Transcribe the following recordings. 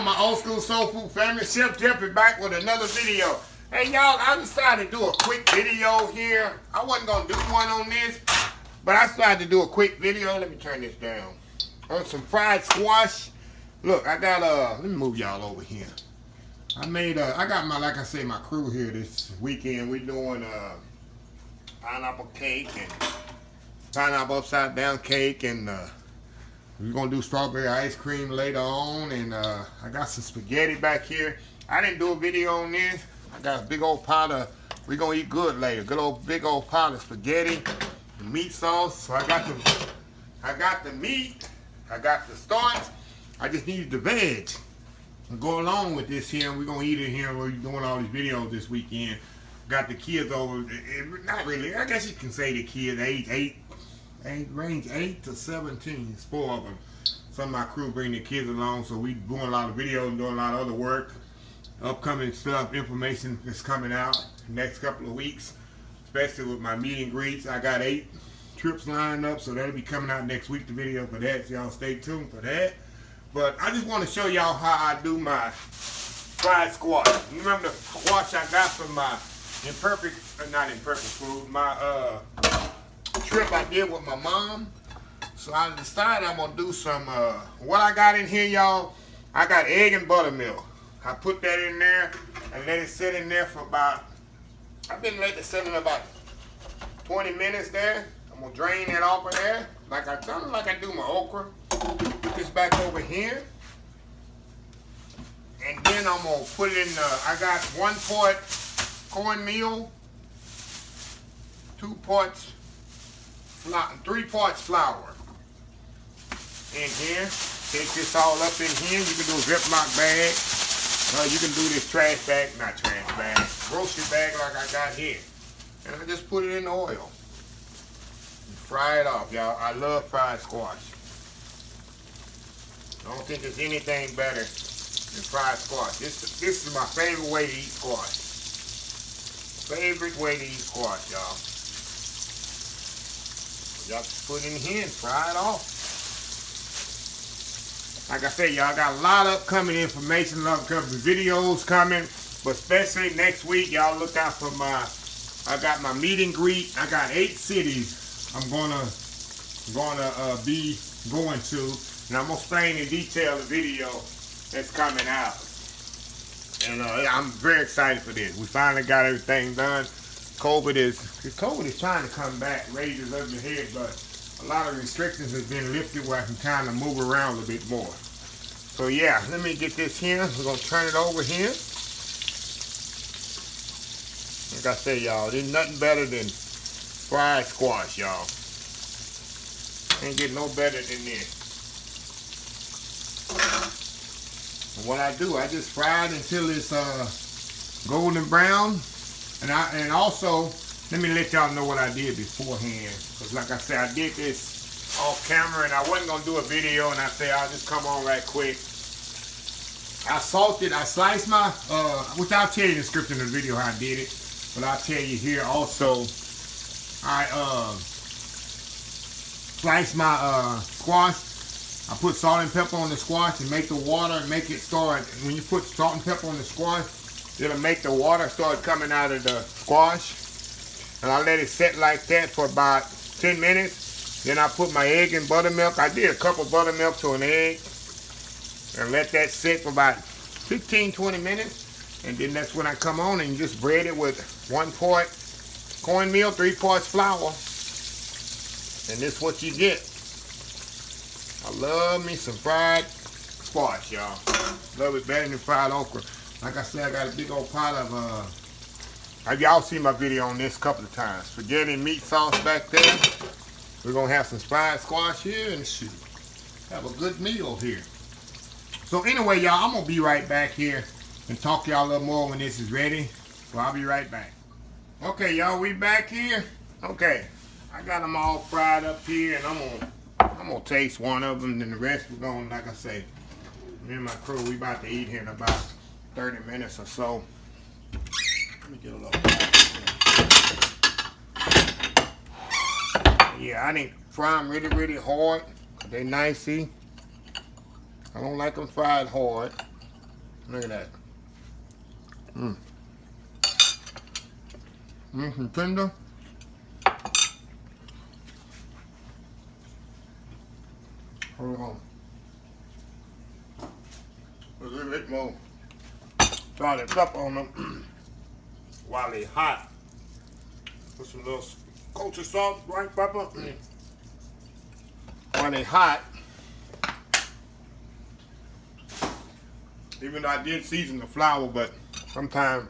y'all, my old school soul food family. Chef Jeff is back with another video. Hey y'all, I decided to do a quick video here. I wasn't gonna do one on this, but I decided to do a quick video. Let me turn this down. On some fried squash. Look, I got let me move y'all over here. I got my, like I say, my crew here this weekend. We're doing pineapple cake and pineapple upside down cake, and we're gonna do strawberry ice cream later on, and I got some spaghetti back here. I didn't do a video on this. I got a big old pot of, we're gonna eat good later. Good old big old pot of spaghetti, the meat sauce. So I got the meat, I got the starch. I just needed the veg to go along with this here. We're gonna eat it here. We're doing all these videos this weekend. Got the kids over, not really, I guess you can say the kids, range 8 to 17, it's 4 of them. Some of my crew bring the kids along, so we doing a lot of videos and doing a lot of other work. Upcoming stuff, information is coming out next couple of weeks, especially with my meet and greets. I got 8 trips lined up, so that'll be coming out next week, the video for that, so y'all stay tuned for that. But I just want to show y'all how I do my fried squash. You remember the squash I got from my not imperfect food, my trip I did with my mom. So I decided I'm gonna do some what I got in here, y'all. I got egg and buttermilk. I put that in there and let it sit in there for about, I've been letting it sit in about 20 minutes there. I'm gonna drain that off of there like I do my okra. Put this back over here, and then I'm gonna put it in I got 1 quart cornmeal, 2 parts 3 parts flour in here. Take this all up in here. You can do a Ziploc bag. You can do this trash bag, not trash bag, grocery bag like I got here. And I just put it in the oil and fry it off, y'all. I love fried squash. I don't think there's anything better than fried squash. This is my favorite way to eat squash. Favorite way to eat squash, y'all. Y'all just put it in here and fry it off. Like I said, y'all got a lot of upcoming information, a lot of upcoming videos coming, but especially next week, y'all look out for I got my meet and greet. I got 8 cities I'm gonna be going to, and I'm gonna explain in detail the video that's coming out. And I'm very excited for this. We finally got everything done. COVID is trying to come back, raise its ugly head, but a lot of restrictions have been lifted where I can kind of move around a little bit more. So yeah, let me get this here. We're gonna turn it over here. Like I say, y'all, there's nothing better than fried squash, y'all. Ain't getting no better than this. And what I do, I just fry it until it's golden brown. And also, let me let y'all know what I did beforehand. Because like I said, I did this off camera and I wasn't going to do a video, and I said I'll just come on right quick. I sliced my, which I'll tell you in the description of the video how I did it. But I'll tell you here also, I sliced my squash. I put salt and pepper on the squash and make the water and make it start. When you put salt and pepper on the squash, it'll make the water start coming out of the squash. And I let it set like that for about 10 minutes. Then I put my egg and buttermilk. I did a cup of buttermilk to an egg. And let that sit for about 15-20 minutes. And then that's when I come on and just bread it with 1 quart cornmeal, 3 parts flour. And this is what you get. I love me some fried squash, y'all. Love it better than fried okra. Like I said, I got a big old pot of, y'all seen my video on this a couple of times. Spaghetti and meat sauce back there. We're going to have some fried squash here and shoot. Have a good meal here. So anyway, y'all, I'm going to be right back here and talk to y'all a little more when this is ready. So I'll be right back. Okay, y'all, we back here. Okay, I got them all fried up here, and I'm gonna taste one of them, then the rest we're going, like I say, me and my crew, we about to eat here in about 30 minutes or so. Let me get a little yeah, I didn't fry them really hard. They're nice, see? I don't like them fried hard. Look at that. Some tender. Hold on. A little bit more solid up on them while they hot. Put some little kosher salt, white pepper. When they hot, even though I did season the flour, but sometimes,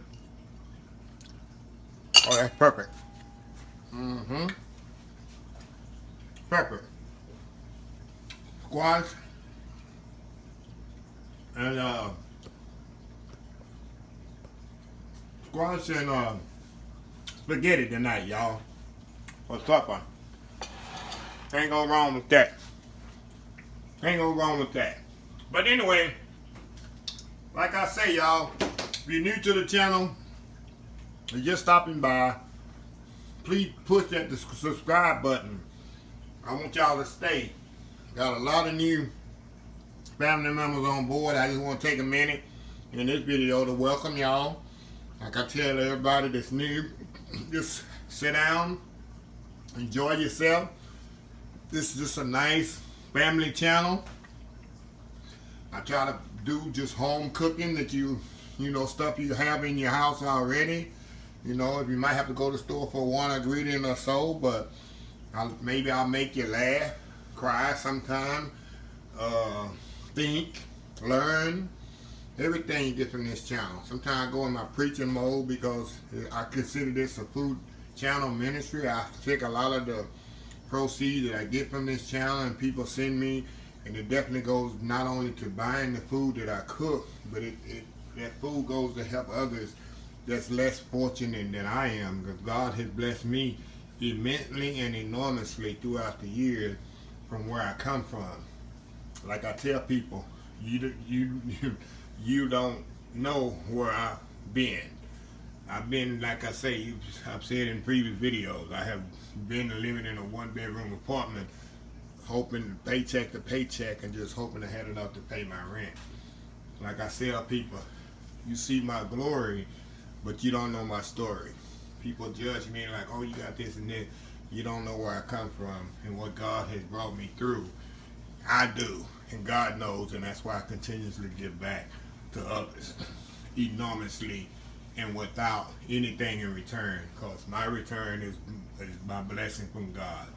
oh, that's perfect. Pepper, squash, and spaghetti tonight, y'all, for supper. Ain't go wrong with that. Ain't go wrong with that. But anyway, like I say, y'all, if you're new to the channel, you're just stopping by, please push that subscribe button. I want y'all to stay. Got a lot of new family members on board. I just want to take a minute in this video to welcome y'all. Like I tell everybody that's new, just sit down, enjoy yourself. This is just a nice family channel. I try to do just home cooking that you know, stuff you have in your house already. You know, if you might have to go to the store for one ingredient or so, but maybe I'll make you laugh, cry sometime, think, learn, everything you get from this channel. Sometimes I go in my preaching mode because I consider this a food channel ministry. I take a lot of the proceeds that I get from this channel and people send me, and it definitely goes not only to buying the food that I cook, but that food goes to help others that's less fortunate than I am, because God has blessed me immensely and enormously throughout the years from where I come from. Like I tell people, you don't know where I've been. I've been, like I say, I've said in previous videos, I have been living in a one-bedroom apartment, hoping paycheck to paycheck and just hoping I had enough to pay my rent. Like I tell people, you see my glory, but you don't know my story. People judge me like, oh, you got this and this. You don't know where I come from and what God has brought me through. I do, and God knows, and that's why I continuously give back to others enormously and without anything in return, because my return is my blessing from God.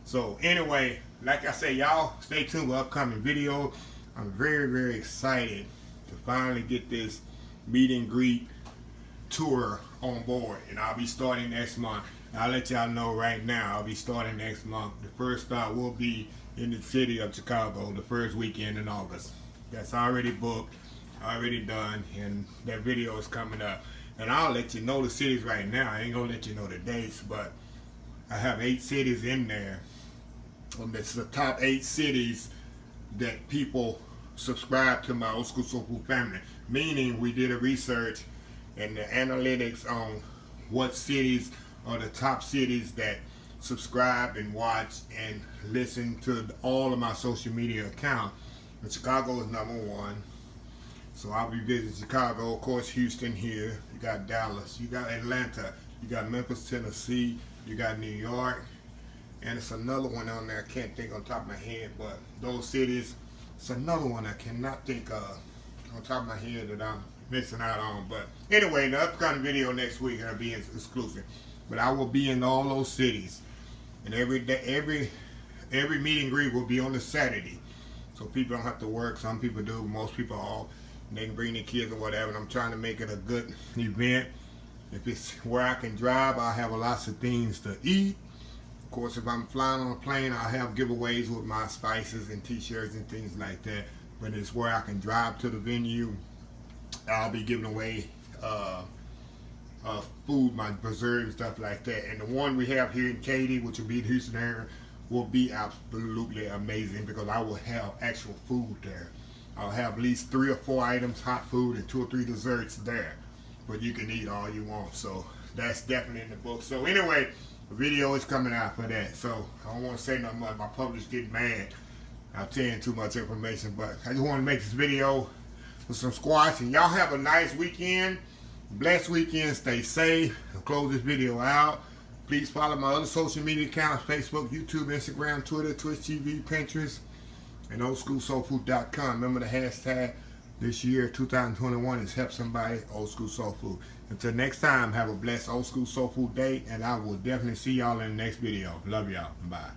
So anyway, like I say, y'all stay tuned for upcoming videos. I'm very, very excited to finally get this meet and greet tour on board, and I'll be starting next month. I'll let y'all know right now, I'll be starting next month. The first stop will be in the city of Chicago, the first weekend in August. That's already booked, already done, and that video is coming up. And I'll let you know the cities right now. I ain't gonna let you know the dates, but I have 8 cities in there. It's the top 8 cities that people subscribe to my Old School Soul Food family. Meaning we did a research and the analytics on what cities are the top cities that subscribe and watch and listen to all of my social media accounts. And Chicago is #1. So I'll be visiting Chicago, of course, Houston here. You got Dallas, you got Atlanta, you got Memphis, Tennessee, you got New York, and it's another one on there I can't think on top of my head, but those cities, it's another one I cannot think of on top of my head that I'm missing out on. But anyway, the upcoming video next week will be exclusive. But I will be in all those cities, and every day, every meet and greet will be on a Saturday, so people don't have to work. Some people do, most people are off. They can bring their kids or whatever, and I'm trying to make it a good event. If it's where I can drive, I'll have lots of things to eat. Of course, if I'm flying on a plane, I'll have giveaways with my spices and t-shirts and things like that. But it's where I can drive to the venue, I'll be giving away food, my preserves, stuff like that. And the one we have here in KATY, which will be the Houston area, will be absolutely amazing because I will have actual food there. I'll have at least 3 or 4 items, hot food, and 2 or 3 desserts there, but you can eat all you want. So that's definitely in the book. So anyway, the video is coming out for that. So I don't want to say nothing much. My publisher's getting mad. I'm telling too much information, but I just want to make this video with some squash. And y'all have a nice weekend. Blessed weekend. Stay safe. I'll close this video out. Please follow my other social media accounts: Facebook, YouTube, Instagram, Twitter, Twitch TV, Pinterest, and oldschoolsoulfood.com. Remember the hashtag this year, 2021, is help somebody, Old School Soul Food. Until next time, have a blessed Old School Soul Food day, and I will definitely see y'all in the next video. Love y'all. Bye.